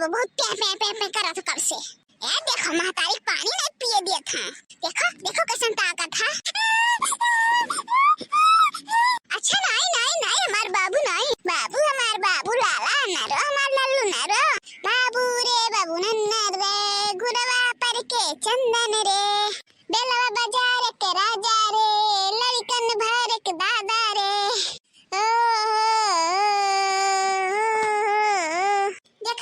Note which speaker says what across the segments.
Speaker 1: बहुत प्या प्या प्या प्या करा था कब से। यार देखो महतारी पानी नहीं पिए दिया था। देखो देखो कैसन ताकत था। अच्छा नहीं नहीं नहीं हमार बाबू नहीं, बाबू हमार बाबू लाला नरो हमार लल्लू नरो। बाबू रे बाबू नन्नर रे गुरवा पर के चंदन रे बेलवा बाजार के राजा रे लड़कन भर के दादा रे।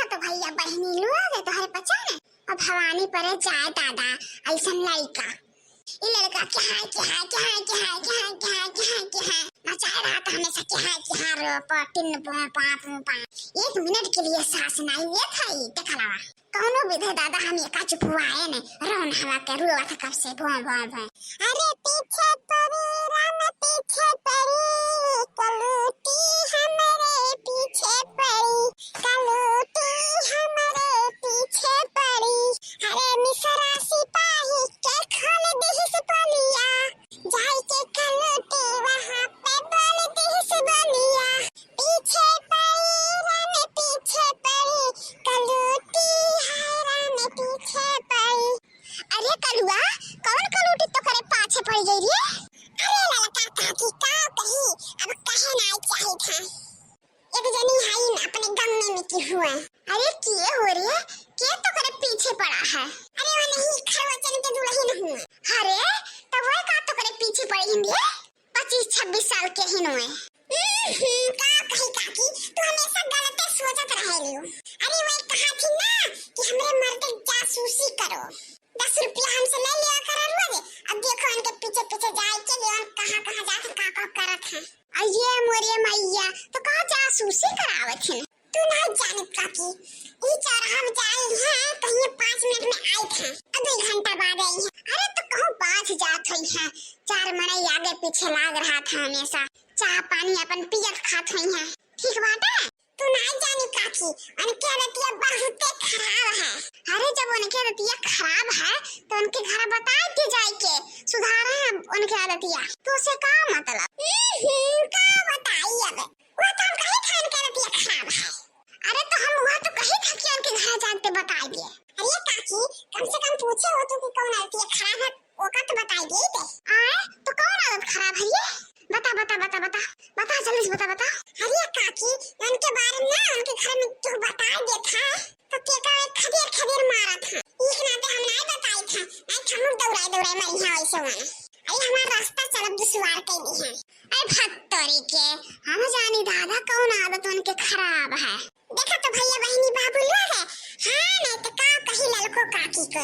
Speaker 1: तो भैया बहनी लोग तोहरे पहचान है। अब भवानी पर जाए दादा ऐसन लड़का ये लड़का क्या है क्या है क्या है क्या है क्या है क्या है क्या है क्या है नचा रहा था हमेशा क्या है क्या है रो पटिन पा 1 मिनट के लिए सांस नहीं ले था ये देखला कौनो विधे दादा हम एका चुप हुआ है ने रोन हवा के रुआ था कब से भों भों भों। अरे पीछे पड़ी राम पीछे पड़ी कलूटी हमारे पीछे पड़ी कलूटी हमारे पीछे पड़ी। अरे मिसरा सिपाही के खोल दिस बलिया जाई के कलूटी वहां पे बोल दिस बलिया पीछे पड़ी राम पीछे पड़ी कलूटी है राम पीछे पड़ी। अरे कलुआ कौन कलूटी तो करे पाछे पड़ गई रे। अरे लड़का काकी का कही अब कहे ना चाहिए था एक जनी हाई ना अपने गम में की हुआ। अरे किए हो रे के तो करे पीछे पड़ा है। अरे वो नहीं खरवचन के दुल्हन हूं। अरे तो वो का तो करे पीछे पड़ी हिंदी 25-26 साल के हिनोए। का कही काकी तू हमेशा गलत सोचत रहेलियो। अरे वो कहा थी ना कि हमरे मर्द जासूसी करो 10 रुपया हमसे ले लिया करा रोज। अब देखो इनके पीछे पीछे जाए के लिए कहां जाके का करत है। अये मोरे मैया तो का जासूसी करावत है तू नहीं जानत काकी ई चौराहा में जाई है कहीं 5 मिनट में आई था अब 2 घंटा बाद आई है। अरे तो कहूं बात जात हुई है 4 मने आगे पीछे लाग रहा था हमेशा चाय पानी अपन पियत खात हुई है ठीक बात है। तू नहीं जानी काकी उनके रतिया बहुत खराब है। अरे जब उनके रतिया खराब है तो उनके घर बता के जाए के सुधारे हैं उनके रतिया तो उसे का मतलब का बताई अब वो तो हम कहीं खान के रतिया खराब है। अरे तो हम वहां तो कहीं था कि उनके घर जाके बता दिए। अरे काकी कम से कम पूछे हो तो कि कौन रतिया खराब है वो का तो बताई दिए थे। तो कौन आदत खराब है ये बता बता बता बता बता जल्दी से बता बता। अरे काकी उनके बारे में ना उनके घर में तो बता दे था तो के का खदेर खदेर मारा था एक नाते हम नहीं बताई था नहीं हम दौड़ाई दौड़ाई मरी है वैसे वाला। अरे हमारा रास्ता चलब दुश्वार कर दी है। अरे भत्तरी के हम जानी दादा कौन आदत उनके खराब है। देखा तो भैया बहनी बाबू लोग है हां नहीं तो का कही ललको काकी को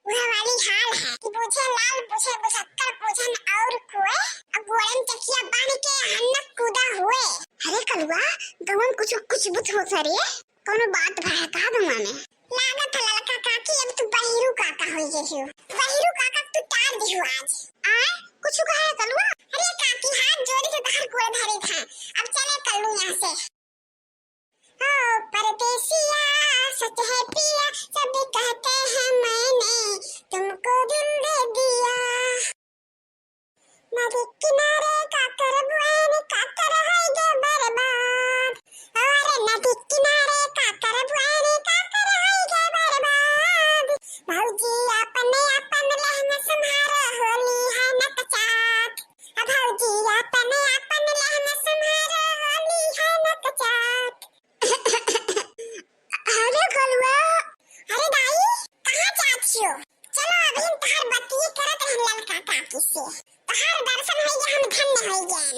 Speaker 1: वह वाली हाल है कि पूछे लाल पूछे बुसक्कर पूछन और कोई अब गोरन चकिया बांध के हन्नक कूदा हुए। अरे कलुआ गवन कुछ बुत हो सरे कोनो बात भा का दूंगा मैं लागत ललका काकी अब तू बहिरू काका हो जेहु बहिरू काका तू तार दिहु आज कुछ कहे कलुआ। अरे काकी हाथ जोड़ के बाहर कोई धरे था अब चले कल्लू यहां से। ओ परदेसिया सच है पिया सब कहते हैं मैंने तुमको दिल दे दिया नदी किनारे का करबुआन का कर है जो बर्बाद। अरे नदी किनारे का करबुआन का कर है जो बर्बाद। भौजी अपने अपन लहंगा संभारो होली है नकचात। भौजी अपने अपन लहंगा संभारो होली है नकचात। अरे कलुआ अरे दाई कहां जाती हो चलो अभी हम तहार बत्ती करत रहन ललका काकी से तहार दर्शन है हम धन्य हो गए।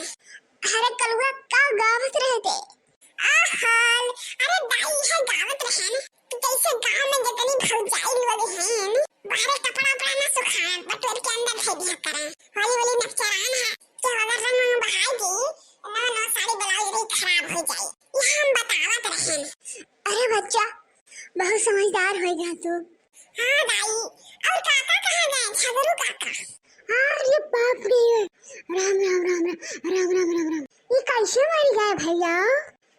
Speaker 1: अरे कलुआ का गावत रहते आहाल अरे दाई है गावत रहन तो कैसे गांव में जितनी भौजाई लोग हैं बाहर कपड़ा पहना सुखाए बटोर के अंदर है दिया करें वाली वाली नक्चरान है तो अगर रंग बहाई दी ना सारी ब्लाउज खराब हो जाए ये हम बतावत रहन। अरे बच्चा बहुत समझदार हो गया तू। हाँ दाई और काका कहाँ गए छगरू काका। अरे बाप रे राम राम राम राम राम राम राम राम ये कैसे मर गया भैया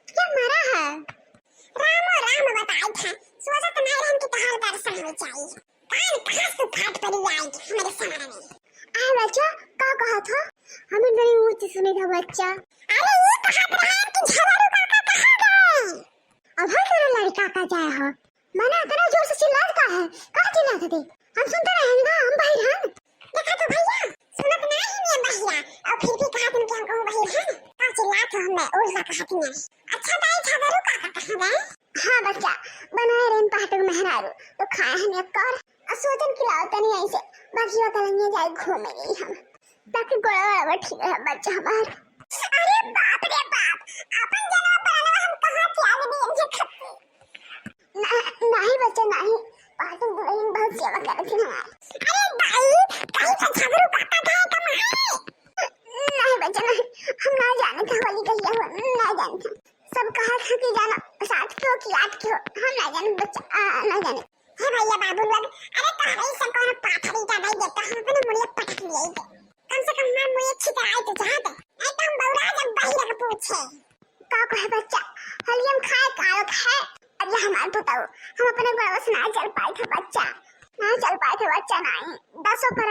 Speaker 1: क्या मरा है। राम राम था, सोचा तुम्हारे हम की तहार दर्शन हो चाहिए। कान कहां से फाट पड़ी आएगी हमारे सामने। आ बच्चा का कहा था? हमें नहीं ऊंची सुनी था बच्चा। अरे ये कहा था कि झगड़ू काका कहां गए? अब हर तरह लड़का का जाए हो। मना इतना जोर से चिल्लाता है, कहां चिल्लाते थे? हम सुनते रहेंगे ना, हम बाहर हैं। देखा तो भैया, सुनत नहीं है भैया, और फिर भी कहा तुम कि हमको बाहर हैं। का चिल्लाते हमने उल्टा कहा तुमने। अच्छा दाई झगड़ू काका कहां गए? हां बच्चा, बनाए रेन पाटक मेहरारू तो खाए हम एक कर सोचन खिलाओ तनी ऐसे बाकी कलेंगे जाए घूमे गई हम ताकि गोड़ा ठीक है बच्चा हमार। अरे बाप रे बाप, अपन जनवा परानवा हम कहां से आ गए इनसे खत्ती। नहीं बच्चा नहीं, पाटक दुल्हन बहुत सेवा करती थी हमारी। अरे दाई कहीं से झगड़ू काका गए कमाए? नहीं बच्चा नहीं, हम ना जाने था वाली कहिया हो ना जानते। सब कहा था कि जाना साथ क्यों कि याद क्यों, हम ना जाने बच्चा ना जाने। हे भैया बाबू लोग, अरे तुम्हारे सब कौन पाथरी का नहीं देता, हम अपने मुड़िया पटक लिए थे। कम से कम हमारे मुड़िया छितराए तो जा दे, नहीं तो हम बौरा जब बाहर का पूछे। का कहे बच्चा, हलियम खाए कालो खाए, अब ये हमारे बताओ, हम अपने बड़ों से ना चल पाए थे बच्चा, ना चल पाए थे बच्चा नहीं, 10 पर